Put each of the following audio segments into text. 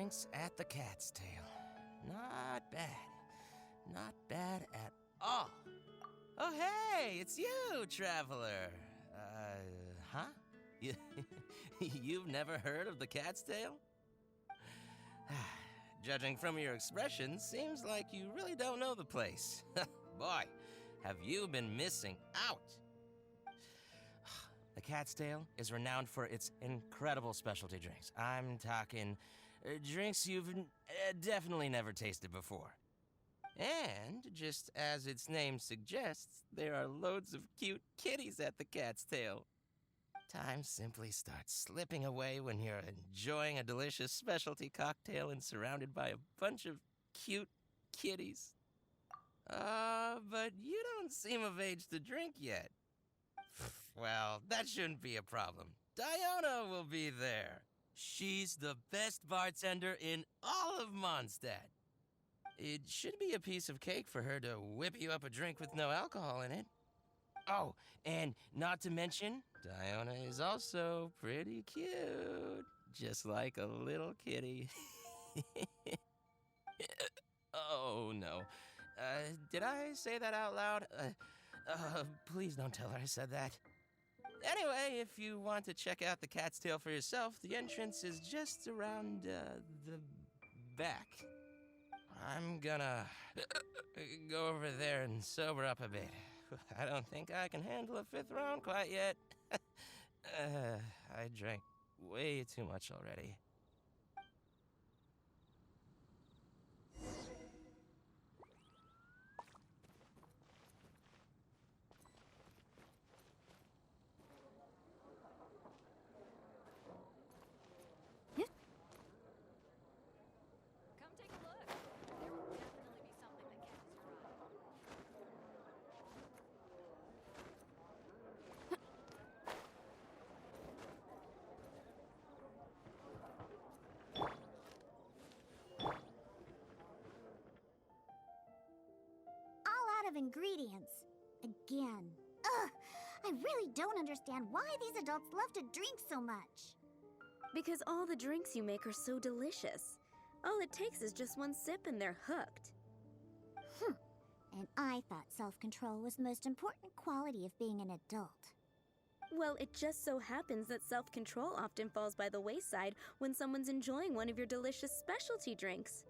drinks at the Cat's Tail. Not bad. Not bad at all. Oh, hey, it's you, traveler. Huh? You've never heard of the Cat's Tail? Judging from your expression, seems like you really don't know the place. Boy, have you been missing out. The Cat's Tail is renowned for its incredible specialty drinks. I'm talking drinks you've definitely never tasted before. And, just as its name suggests, there are loads of cute kitties at the Cat's Tail. Time simply starts slipping away when you're enjoying a delicious specialty cocktail and surrounded by a bunch of cute kitties. But you don't seem of age to drink yet. Well, that shouldn't be a problem. Diona will be there. She's the best bartender in all of Mondstadt. It should be a piece of cake for her to whip you up a drink with no alcohol in it. Oh, and not to mention, Diona is also pretty cute. Just like a little kitty. Oh, no. Did I say that out loud? Please don't tell her I said that. Anyway, if you want to check out the Cat's Tail for yourself, the entrance is just around, the back. I'm gonna go over there and sober up a bit. I don't think I can handle a 5th round quite yet. I drank way too much already. Come take a look. There will definitely be something that catches your eye. All out of ingredients. Again. Ugh! I really don't understand why these adults love to drink so much. Because all the drinks you make are so delicious. All it takes is just one sip and they're hooked. And I thought self-control was the most important quality of being an adult. Well, it just so happens that self-control often falls by the wayside when someone's enjoying one of your delicious specialty drinks.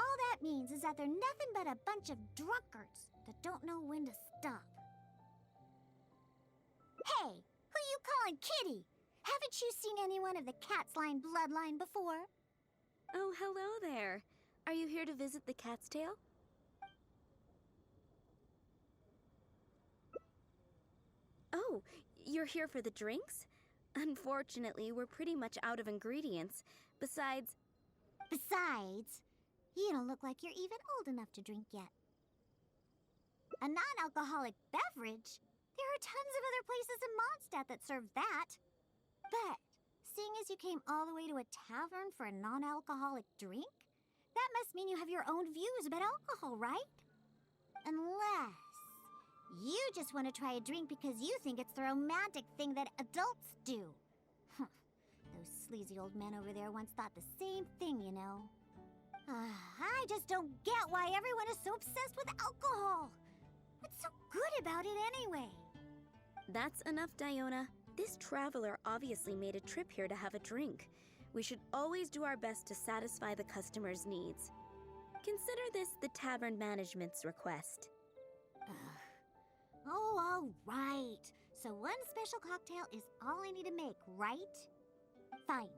All that means is that they're nothing but a bunch of drunkards that don't know when to stop. Hey, who you calling kitty? Haven't you seen anyone of the Cat's Line bloodline before? Oh, hello there. Are you here to visit the Cat's Tail? Oh, you're here for the drinks? Unfortunately, we're pretty much out of ingredients. Besides, you don't look like you're even old enough to drink yet. A non-alcoholic beverage? There are tons of other places in Mondstadt that serve that. But, seeing as you came all the way to a tavern for a non-alcoholic drink, that must mean you have your own views about alcohol, right? Unless you just want to try a drink because you think it's the romantic thing that adults do. Those sleazy old men over there once thought the same thing, you know. I just don't get why everyone is so obsessed with alcohol. What's so good about it anyway? that's enough, Diona. This traveler obviously made a trip here to have a drink. We should always do our best to satisfy the customer's needs. Consider this the tavern management's request. Oh, all right. So one special cocktail is all I need to make, right? Fine.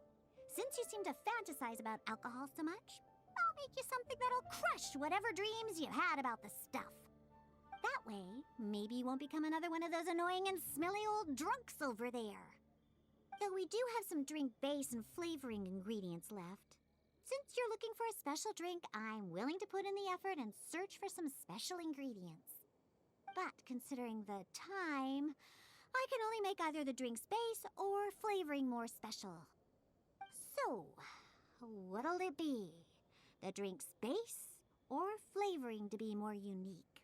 Since you seem to fantasize about alcohol so much, I'll make you something that'll crush whatever dreams you had about the stuff. That way, maybe you won't become another one of those annoying and smelly old drunks over there. Though we do have some drink base and flavoring ingredients left. Since you're looking for a special drink, I'm willing to put in the effort and search for some special ingredients. But considering the time, I can only make either the drink's base or flavoring more special. So, what'll it be? The drink's base or flavoring to be more unique?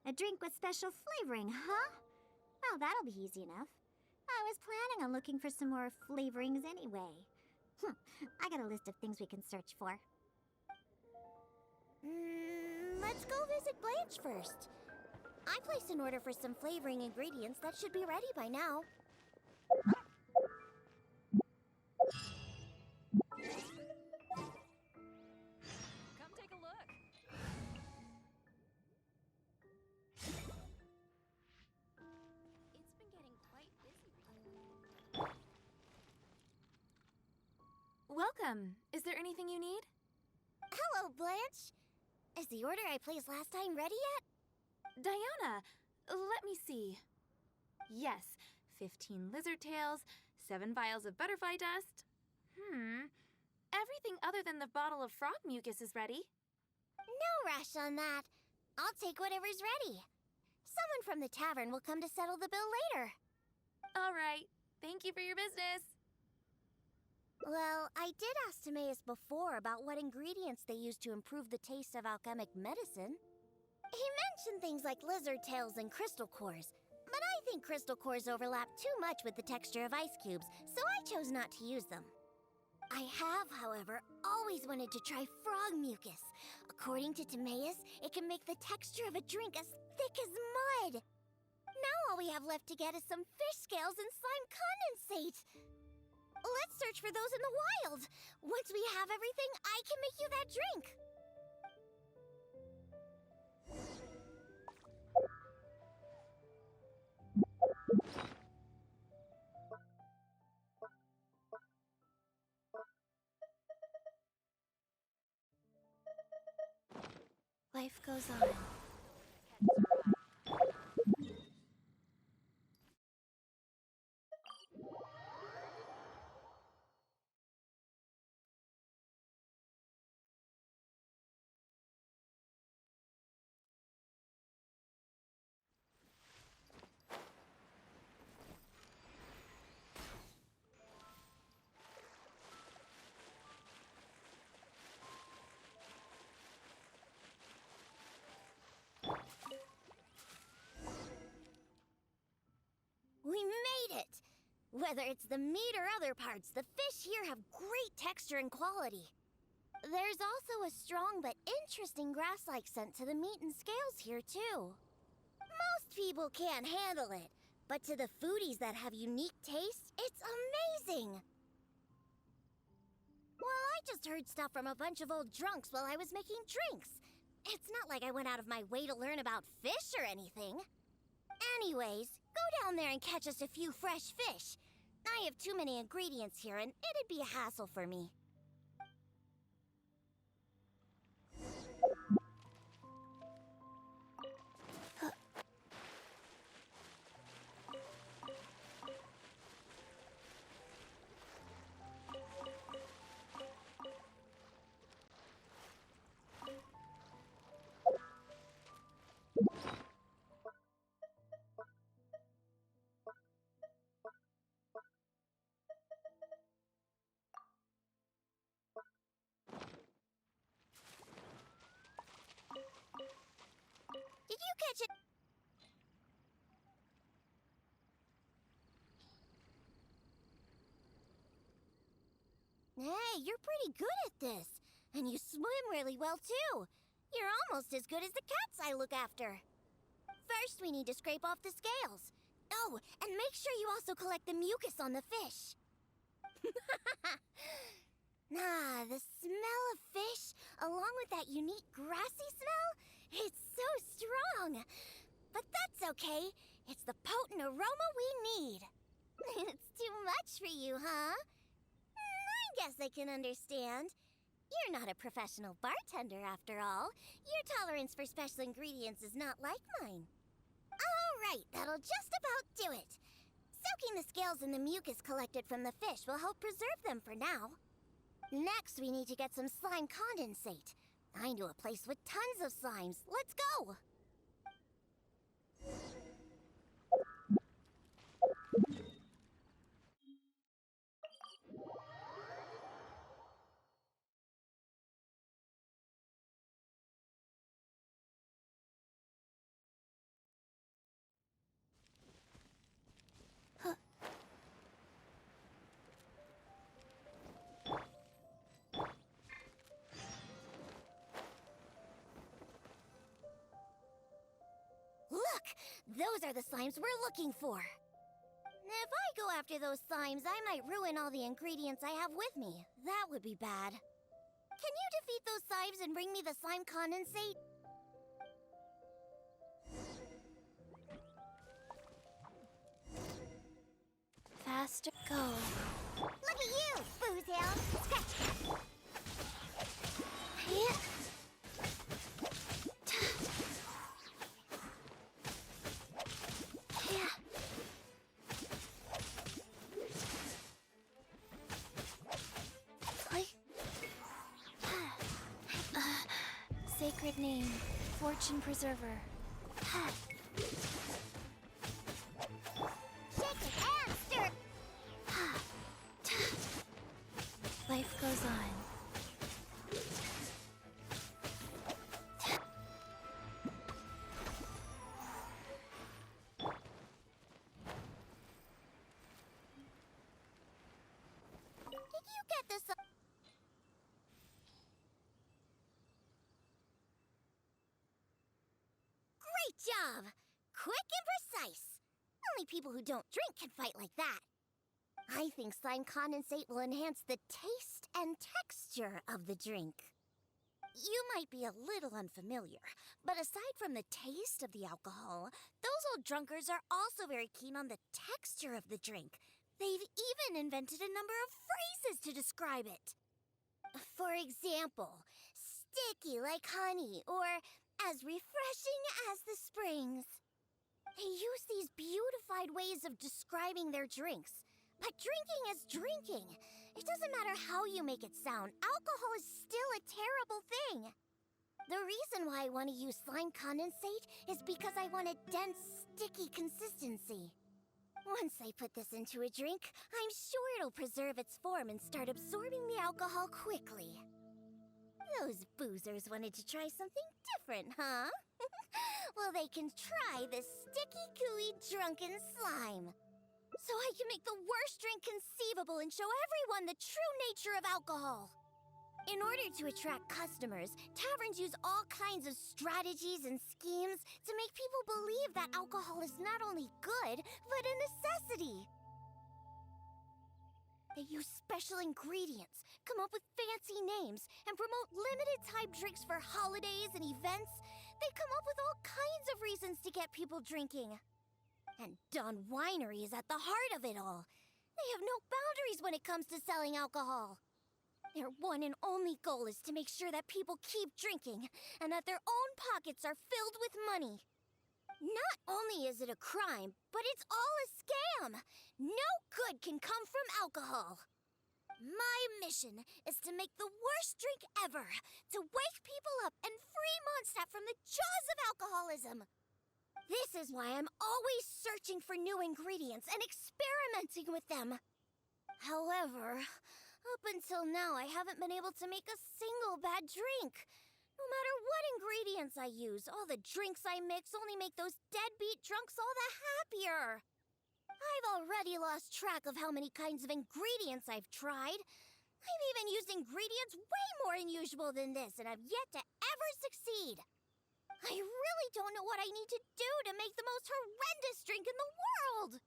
A drink with special flavoring, huh? Well, that'll be easy enough. I was planning on looking for some more flavorings anyway. I got a list of things we can search for. Let's go visit Blanche first. I placed an order for some flavoring ingredients that should be ready by now. Come take a look. It's been getting quite busy recently. Welcome. Is there anything you need? Hello, Blanche. Is the order I placed last time ready yet? Diona, let me see. Yes, 15 lizard tails, 7 vials of butterfly dust. Everything other than the bottle of frog mucus is ready. No rush on that. I'll take whatever's ready. Someone from the tavern will come to settle the bill later. All right. Thank you for your business. Well, I did ask Timaeus before about what ingredients they use to improve the taste of alchemic medicine. He mentioned things like lizard tails and crystal cores, but I think crystal cores overlap too much with the texture of ice cubes, so I chose not to use them. I have, however, always wanted to try frog mucus. According to Timaeus, it can make the texture of a drink as thick as mud. Now all we have left to get is some fish scales and slime condensate. Let's search for those in the wild. Once we have everything, I can make you that drink. Life goes on. We made it! Whether it's the meat or other parts, the fish here have great texture and quality. There's also a strong but interesting grass-like scent to the meat and scales here, too. Most people can't handle it, but to the foodies that have unique tastes, it's amazing! Well, I just heard stuff from a bunch of old drunks while I was making drinks. It's not like I went out of my way to learn about fish or anything. Anyways, go down there and catch us a few fresh fish. I have too many ingredients here, and it'd be a hassle for me. Did you catch it? Hey, you're pretty good at this. And you swim really well, too. You're almost as good as the cats I look after. First, we need to scrape off the scales. Oh, and make sure you also collect the mucus on the fish. The smell of fish, along with that unique grassy smell, it's so strong. But that's okay. It's the potent aroma we need. It's too much for you, huh? I guess I can understand. You're not a professional bartender, after all. Your tolerance for special ingredients is not like mine. All right, that'll just about do it. Soaking the scales in the mucus collected from the fish will help preserve them for now. Next, we need to get some slime condensate. I know a place with tons of slimes. Let's go! Look! Those are the slimes we're looking for. If I go after those slimes, I might ruin all the ingredients I have with me. That would be bad. Can you defeat those slimes and bring me the slime condensate? Faster. Go. Look at you, Boozhound! Scratch that! Yeah. Yeah. Sacred name, fortune preserver. Shake it and stir! Life goes on. Did you get this? Great job! Quick and precise. Only people who don't drink can fight like that. I think slime condensate will enhance the taste and texture of the drink. You might be a little unfamiliar, but aside from the taste of the alcohol, those old drunkards are also very keen on the texture of the drink. They've even invented a number of phrases to describe it. For example, sticky like honey, or as refreshing as the springs. They use these beautified ways of describing their drinks. But drinking is drinking. It doesn't matter how you make it sound, alcohol is still a terrible thing. The reason why I want to use slime condensate is because I want a dense, sticky consistency. Once I put this into a drink, I'm sure it'll preserve its form and start absorbing the alcohol quickly. Those boozers wanted to try something different, huh? Well, they can try this sticky, gooey, drunken slime. So I can make the worst drink conceivable and show everyone the true nature of alcohol. In order to attract customers, taverns use all kinds of strategies and schemes to make people believe that alcohol is not only good, but a necessity. They use special ingredients, come up with fancy names, and promote limited-time drinks for holidays and events. They come up with all kinds of reasons to get people drinking. And Dawn Winery is at the heart of it all. They have no boundaries when it comes to selling alcohol. Their one and only goal is to make sure that people keep drinking, and that their own pockets are filled with money. Not only is it a crime, but it's all a scam. No good can come from alcohol. My mission is to make the worst drink ever, to wake people up and free Mondstadt from the jaws of alcoholism. This is why I'm always searching for new ingredients and experimenting with them. However, up until now, I haven't been able to make a single bad drink. No matter what ingredients I use, all the drinks I mix only make those deadbeat drunks all the happier. I've already lost track of how many kinds of ingredients I've tried. I've even used ingredients way more unusual than this, and I've yet to ever succeed. I really don't know what I need to do to make the most horrendous drink in the world.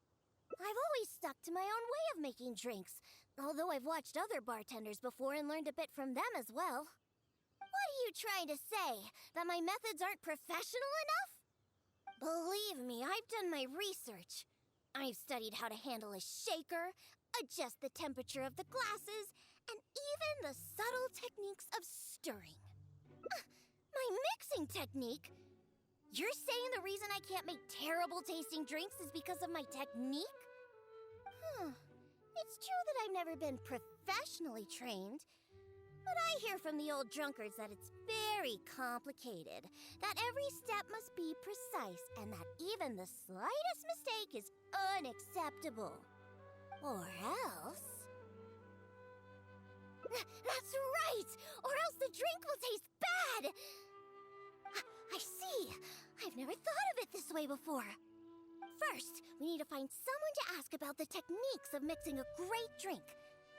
I've always stuck to my own way of making drinks, although I've watched other bartenders before and learned a bit from them as well. What are you trying to say? That my methods aren't professional enough? Believe me, I've done my research. I've studied how to handle a shaker, adjust the temperature of the glasses, and even the subtle techniques of stirring. My mixing technique? You're saying the reason I can't make terrible tasting drinks is because of my technique? It's true that I've never been professionally trained, but I hear from the old drunkards that it's very complicated, that every step must be precise, and that even the slightest mistake is unacceptable. Or else... That's right! Or else the drink will taste bad! I see! I've never thought of it this way before. First, we need to find someone to ask about the techniques of mixing a great drink.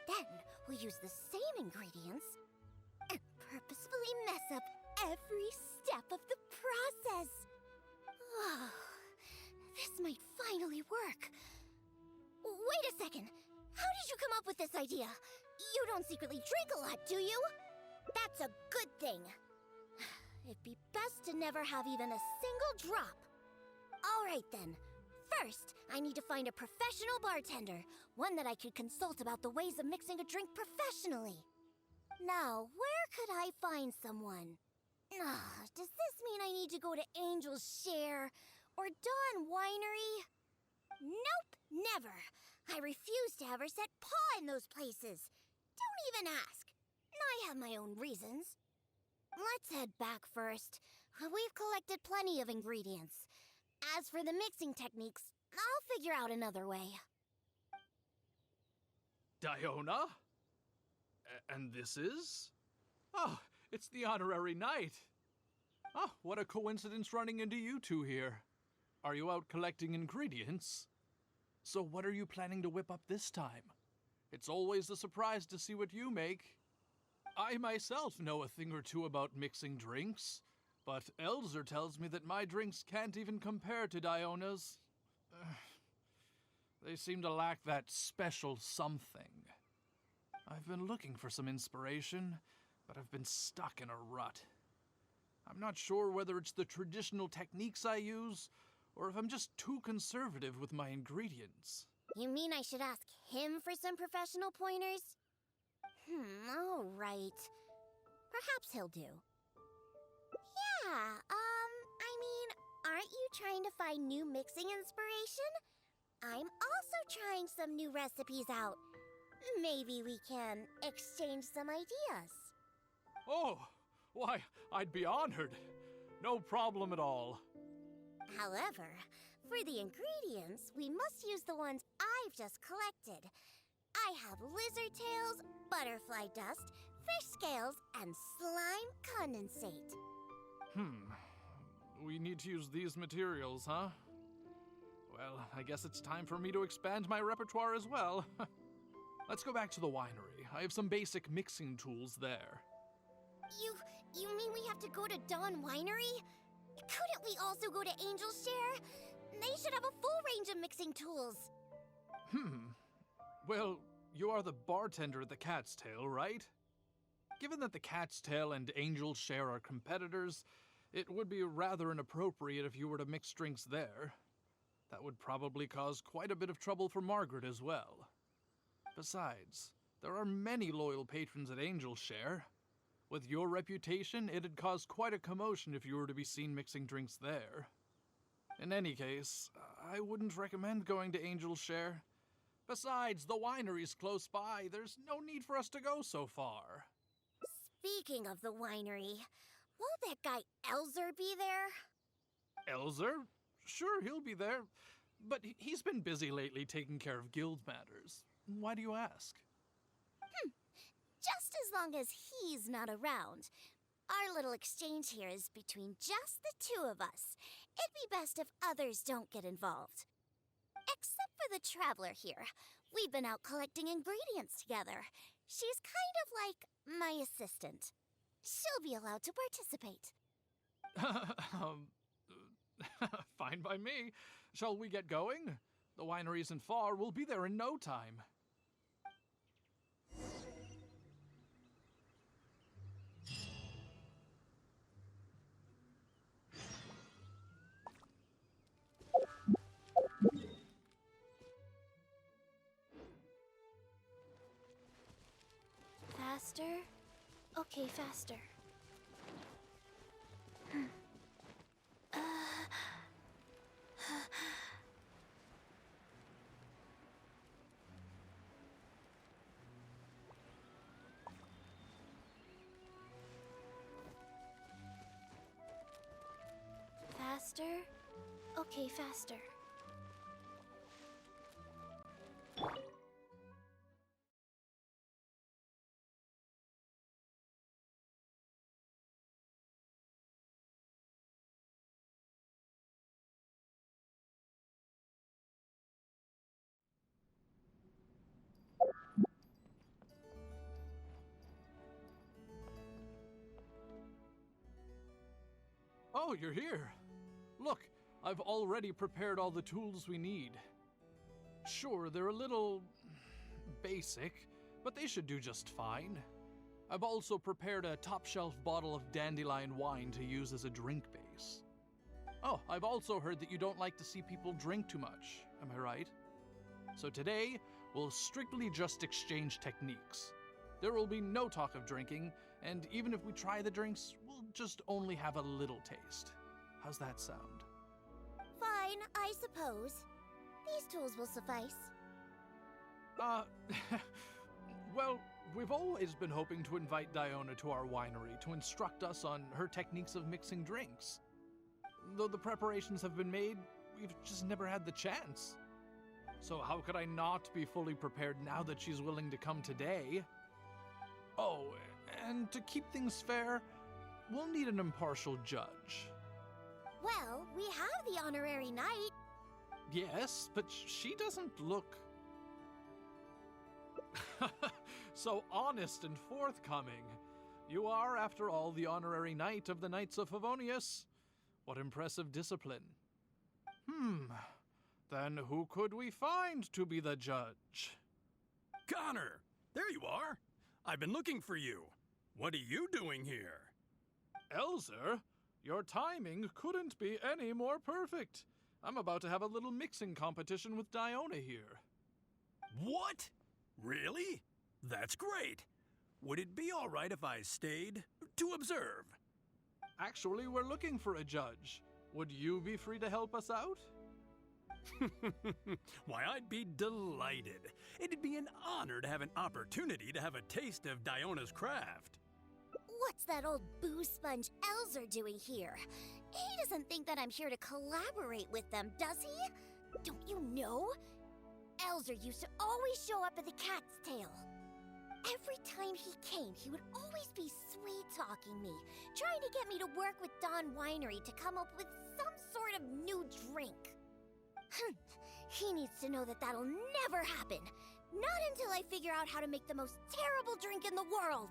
Then, we'll use the same ingredients and purposefully mess up every step of the process. This might finally work. Wait a second. How did you come up with this idea? You don't secretly drink a lot, do you? That's a good thing. It'd be best to never have even a single drop. All right then. First, I need to find a professional bartender, one that I could consult about the ways of mixing a drink professionally. Now, where could I find someone? Does this mean I need to go to Angel's Share or Dawn Winery? Nope, never. I refuse to ever set paw in those places. Don't even ask. I have my own reasons. Let's head back first. We've collected plenty of ingredients. As for the mixing techniques, I'll figure out another way. Diona? And this is? Oh, it's the honorary knight. Oh, what a coincidence running into you two here. Are you out collecting ingredients? So what are you planning to whip up this time? It's always a surprise to see what you make. I myself know a thing or two about mixing drinks, but Elzer tells me that my drinks can't even compare to Diona's. They seem to lack that special something. I've been looking for some inspiration, but I've been stuck in a rut. I'm not sure whether it's the traditional techniques I use, or if I'm just too conservative with my ingredients. You mean I should ask him for some professional pointers? All right. Perhaps he'll do. Yeah, aren't you trying to find new mixing inspiration? I'm also trying some new recipes out. Maybe we can exchange some ideas. Oh, why, I'd be honored. No problem at all. However, for the ingredients, we must use the ones I've just collected. I have lizard tails, butterfly dust, fish scales, and slime condensate. We need to use these materials, huh? Well, I guess it's time for me to expand my repertoire as well. Let's go back to the winery. I have some basic mixing tools there. You mean we have to go to Dawn Winery? Couldn't we also go to Angel's Share? They should have a full range of mixing tools. Well, you are the bartender at the Cat's Tail, right? Given that the Cat's Tail and Angel's Share are competitors, it would be rather inappropriate if you were to mix drinks there. That would probably cause quite a bit of trouble for Margaret as well. Besides, there are many loyal patrons at Angel's Share. With your reputation, it'd cause quite a commotion if you were to be seen mixing drinks there. In any case, I wouldn't recommend going to Angel's Share. Besides, the winery's close by. There's no need for us to go so far. Speaking of the winery, won't that guy Elzer be there? Elzer? Sure, he'll be there. But he's been busy lately taking care of guild matters. Why do you ask? Just as long as he's not around. Our little exchange here is between just the two of us. It'd be best if others don't get involved. Except for the traveler here. We've been out collecting ingredients together. She's kind of like my assistant. She'll be allowed to participate. Fine by me. Shall we get going? The winery isn't far. We'll be there in no time. Faster? Okay, faster. Faster? Okay, faster. Oh, you're here. Look, I've already prepared all the tools we need. Sure, they're a little basic, but they should do just fine. I've also prepared a top-shelf bottle of dandelion wine to use as a drink base. Oh, I've also heard that you don't like to see people drink too much, am I right? So today, we'll strictly just exchange techniques. There will be no talk of drinking, and even if we try the drinks, we'll just only have a little taste. How's that sound? Fine, I suppose. These tools will suffice. Well, we've always been hoping to invite Diona to our winery to instruct us on her techniques of mixing drinks. Though the preparations have been made, we've just never had the chance. So how could I not be fully prepared now that she's willing to come today? Oh, and to keep things fair, we'll need an impartial judge. Well, we have the honorary knight. Yes, but she doesn't look so honest and forthcoming. You are, after all, the honorary knight of the Knights of Favonius. What impressive discipline. Then who could we find to be the judge? Connor, there you are. I've been looking for you. What are you doing here? Elzer, your timing couldn't be any more perfect. I'm about to have a little mixing competition with Diona here. What? Really? That's great. Would it be all right if I stayed to observe? Actually, we're looking for a judge. Would you be free to help us out? Why, I'd be delighted. It'd be an honor to have an opportunity to have a taste of Diona's craft. What's that old booze sponge Elzer doing here? He doesn't think that I'm here to collaborate with them, does he? Don't you know? Elzer used to always show up at the Cat's Tail. Every time he came, he would always be sweet-talking me, trying to get me to work with Dawn Winery to come up with some sort of new drink. He needs to know that that'll never happen. Not until I figure out how to make the most terrible drink in the world.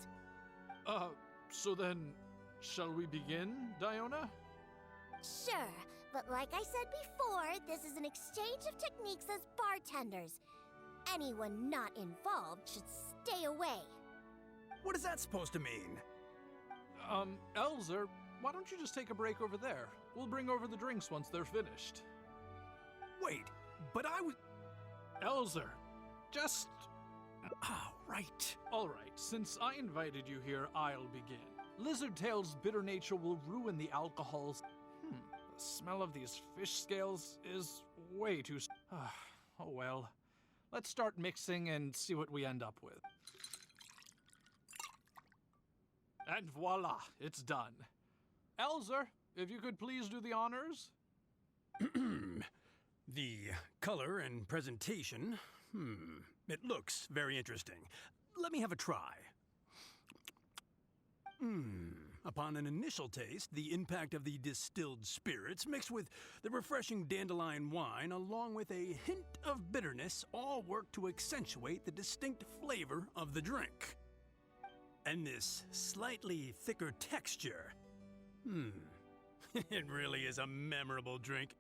So then, shall we begin, Diona? Sure, but like I said before, this is an exchange of techniques as bartenders. Anyone not involved should stay away. What is that supposed to mean? Elzer, why don't you just take a break over there? We'll bring over the drinks once they're finished. Wait, but I was... Elzer, just... Oh, right. All right, since I invited you here, I'll begin. Lizardtail's bitter nature will ruin the alcohols. The smell of these fish scales is way too... Oh well. Let's start mixing and see what we end up with. And voila, it's done. Elzer, if you could please do the honors. The color and presentation, it looks very interesting. Let me have a try. Upon an initial taste, the impact of the distilled spirits mixed with the refreshing dandelion wine along with a hint of bitterness all work to accentuate the distinct flavor of the drink. And this slightly thicker texture. It really is a memorable drink.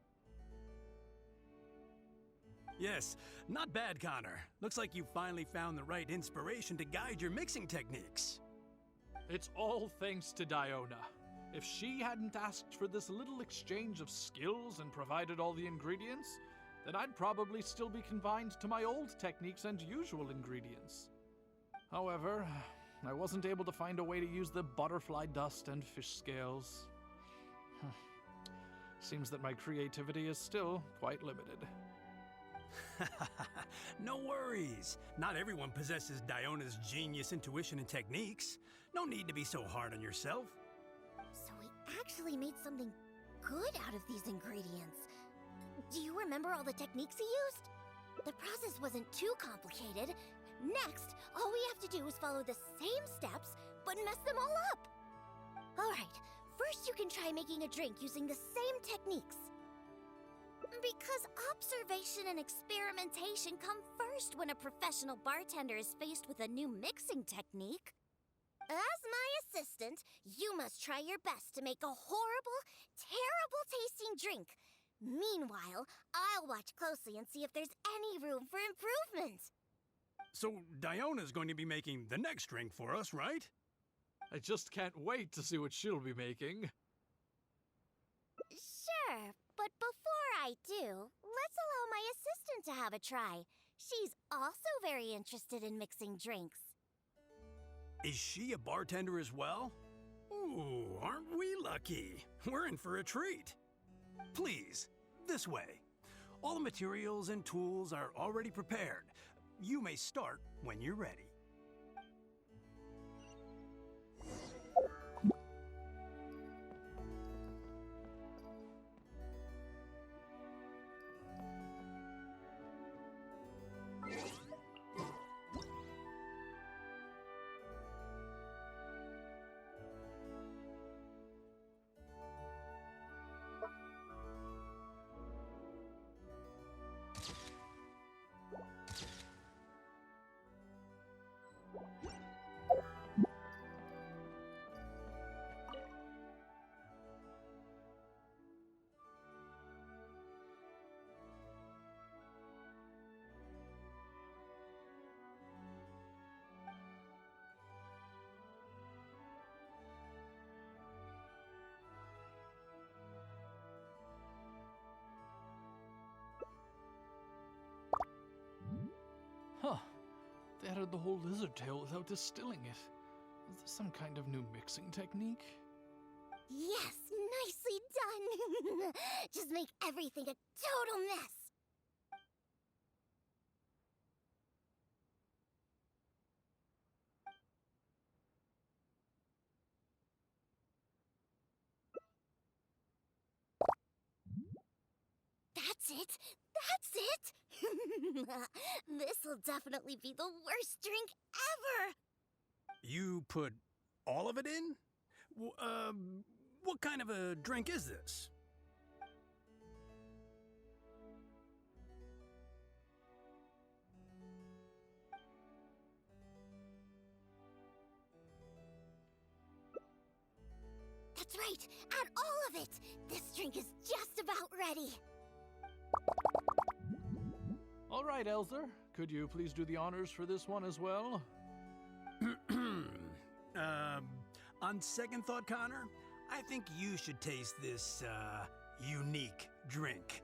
Yes, not bad, Connor. Looks like you finally found the right inspiration to guide your mixing techniques. It's all thanks to Diona. If she hadn't asked for this little exchange of skills and provided all the ingredients, then I'd probably still be confined to my old techniques and usual ingredients. However, I wasn't able to find a way to use the butterfly dust and fish scales. Seems that my creativity is still quite limited. No worries. Not everyone possesses Diona's genius intuition and techniques. No need to be so hard on yourself. So we actually made something good out of these ingredients. Do you remember all the techniques he used? The process wasn't too complicated. Next, all we have to do is follow the same steps, but mess them all up. All right, first you can try making a drink using the same techniques. Because observation and experimentation come first when a professional bartender is faced with a new mixing technique. As my assistant, you must try your best to make a horrible, terrible tasting drink. Meanwhile, I'll watch closely and see if there's any room for improvement. So, Diona's going to be making the next drink for us, right? I just can't wait to see what she'll be making. Sure, but before I do, let's allow my assistant to have a try. She's also very interested in mixing drinks. Is she a bartender as well? Ooh, aren't we lucky? We're in for a treat. Please, this way. All the materials and tools are already prepared. You may start when you're ready. Huh. They added the whole lizard tail without distilling it. Is this some kind of new mixing technique? Yes, nicely done. Just make everything a total mess. That's it. That's it. This'll definitely be the worst drink ever. You put all of it in? What kind of a drink is this? That's right. Add all of it. This drink is just about ready. All right, Elzer. Could you please do the honors for this one as well? On second thought, Connor, I think you should taste this, unique drink.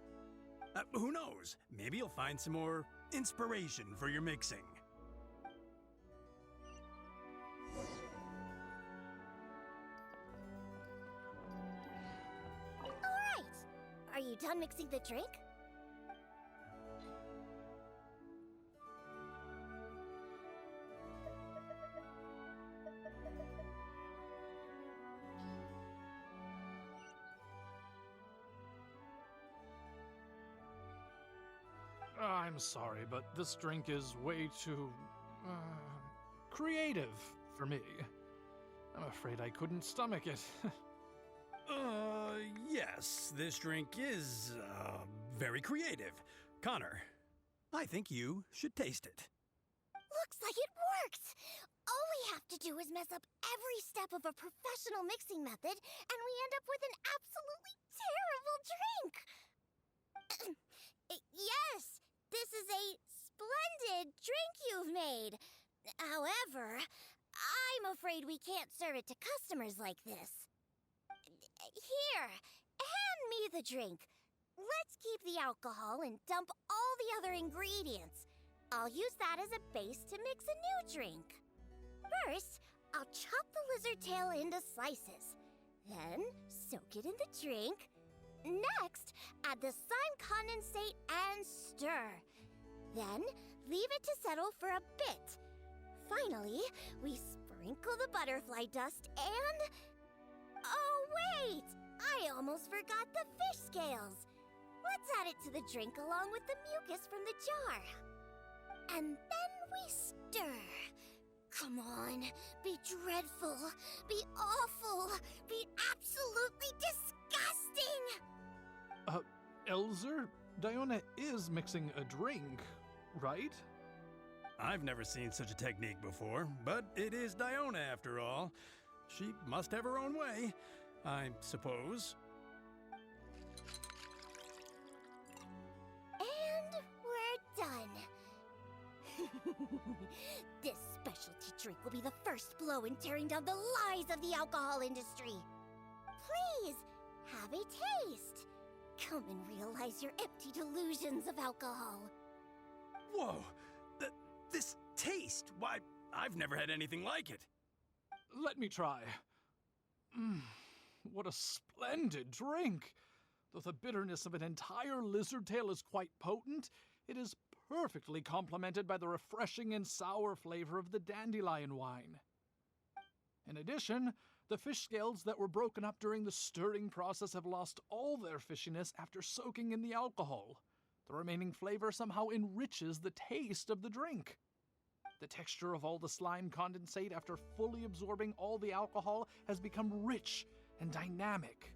Who knows? Maybe you'll find some more inspiration for your mixing. All right. Are you done mixing the drink? I'm sorry, but this drink is way too, creative for me. I'm afraid I couldn't stomach it. Yes, this drink is, very creative. Connor, I think you should taste it. Looks like it worked! All we have to do is mess up every step of a professional mixing method, and we end up with an absolutely terrible drink! Yes, this is a splendid drink you've made. However, I'm afraid we can't serve it to customers like this. Here, hand me the drink. Let's keep the alcohol and dump all the other ingredients. I'll use that as a base to mix a new drink. First, I'll chop the lizard tail into slices. Then, soak it in the drink. Next, add the slime condensate and stir. Then, leave it to settle for a bit. Finally, we sprinkle the butterfly dust and... Oh, wait! I almost forgot the fish scales. Let's add it to the drink along with the mucus from the jar. And then we stir. Come on, be dreadful, be awful, be absolutely disgusting! Elzer, Diona is mixing a drink, right? I've never seen such a technique before, but it is Diona after all. She must have her own way, I suppose. This specialty drink will be the first blow in tearing down the lies of the alcohol industry. Please, have a taste. Come and realize your empty delusions of alcohol. Whoa! This taste! Why, I've never had anything like it. Let me try. What a splendid drink! Though the bitterness of an entire lizard tail is quite potent, it is perfectly complemented by the refreshing and sour flavor of the dandelion wine. In addition, the fish scales that were broken up during the stirring process have lost all their fishiness after soaking in the alcohol. The remaining flavor somehow enriches the taste of the drink. The texture of all the slime condensate after fully absorbing all the alcohol has become rich and dynamic.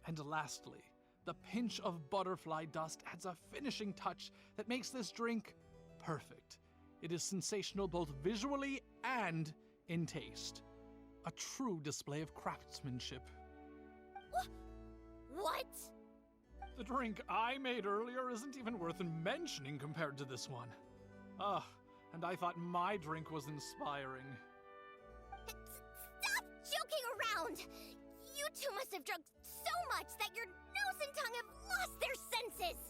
And lastly, the pinch of butterfly dust adds a finishing touch that makes this drink perfect. It is sensational both visually and in taste. A true display of craftsmanship. What? The drink I made earlier isn't even worth mentioning compared to this one. And I thought my drink was inspiring. Stop joking around! You two must have drunk so much that your nose and tongue have lost their senses!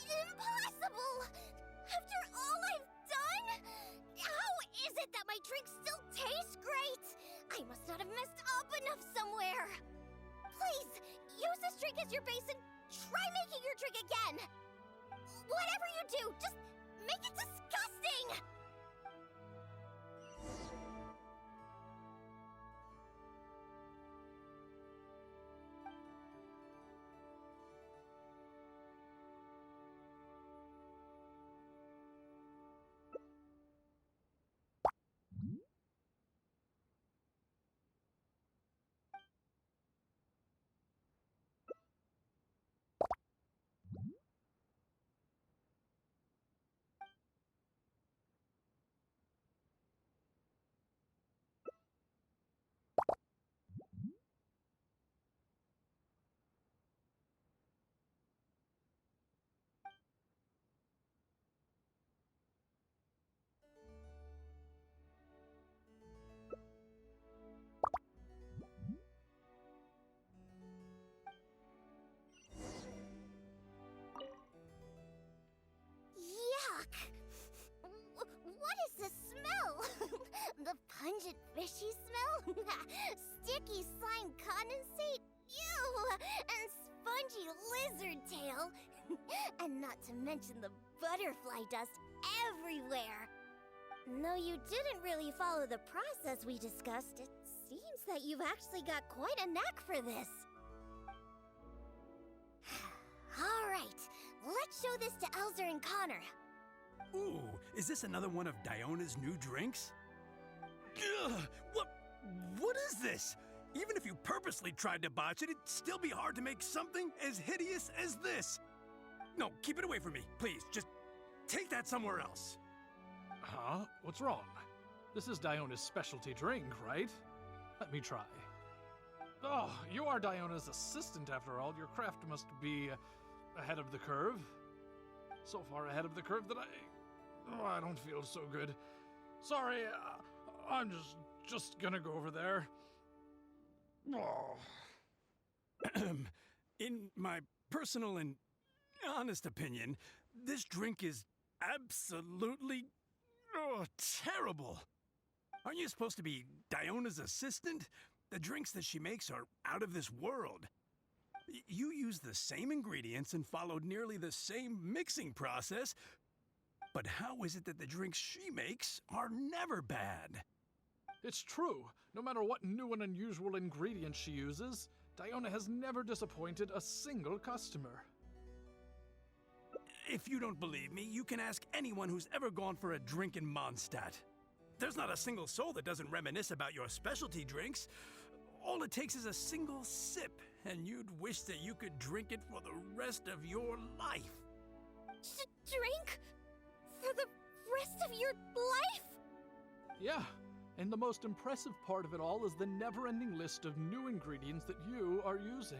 Impossible! After all I've done? How is it that my drink still tastes great? I must not have messed up enough somewhere. Please, use this drink as your base and try making your drink again. Whatever you do, just make it disgusting! What is this smell? The pungent fishy smell? Sticky slime condensate? Ew! And spongy lizard tail? And not to mention the butterfly dust everywhere. No, you didn't really follow the process we discussed. It seems that you've actually got quite a knack for this. All right, let's show this to Elzer and Connor. Ooh, is this another one of Diona's new drinks? Ugh, what is this? Even if you purposely tried to botch it, it'd still be hard to make something as hideous as this. No, keep it away from me, please. Just take that somewhere else. Huh? What's wrong? This is Diona's specialty drink, right? Let me try. Oh, you are Diona's assistant after all. Your craft must be ahead of the curve. So far ahead of the curve that I don't feel so good. Sorry, I'm just gonna go over there. Oh. In my personal and honest opinion, this drink is absolutely terrible. Aren't you supposed to be Diona's assistant? The drinks that she makes are out of this world. You used the same ingredients and followed nearly the same mixing process, but how is it that the drinks she makes are never bad? It's true. No matter what new and unusual ingredients she uses, Diona has never disappointed a single customer. If you don't believe me, you can ask anyone who's ever gone for a drink in Mondstadt. There's not a single soul that doesn't reminisce about your specialty drinks. All it takes is a single sip, and you'd wish that you could drink it for the rest of your life. Drink? For the rest of your life? Yeah, And the most impressive part of it all is the never-ending list of new ingredients that you are using.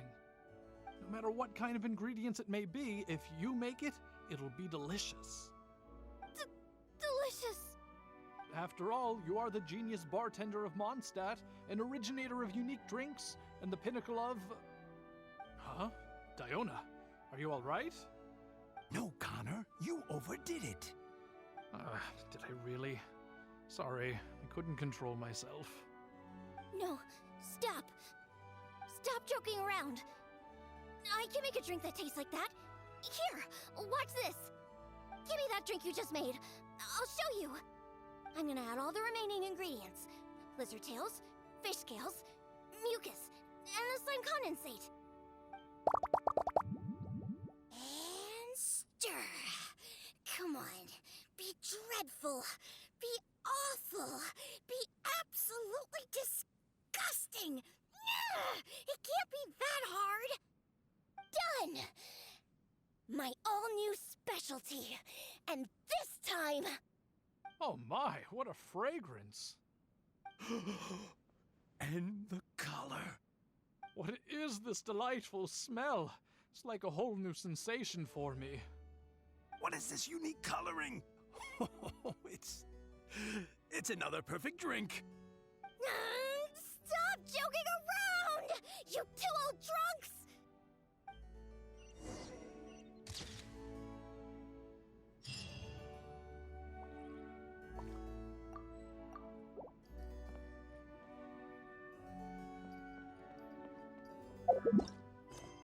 No matter what kind of ingredients it may be, if you make it, it'll be delicious. Delicious! After all, you are the genius bartender of Mondstadt, an originator of unique drinks, and the pinnacle of... Huh? Diona, are you all right? No, Connor, you overdid it. Did I really? Sorry, I couldn't control myself. No, stop. Stop joking around. I can make a drink that tastes like that. Here, watch this. Give me that drink you just made. I'll show you. I'm gonna add all the remaining ingredients. Lizard tails, fish scales, mucus, and the slime condensate. And stir. Come on. Be dreadful. Be awful. Be absolutely disgusting. It can't be that hard. Done. My all-new specialty. And this time... Oh my, what a fragrance! And the color. What is this delightful smell? It's like a whole new sensation for me. What is this unique coloring? It's another perfect drink. Stop joking around! You two old drunks! You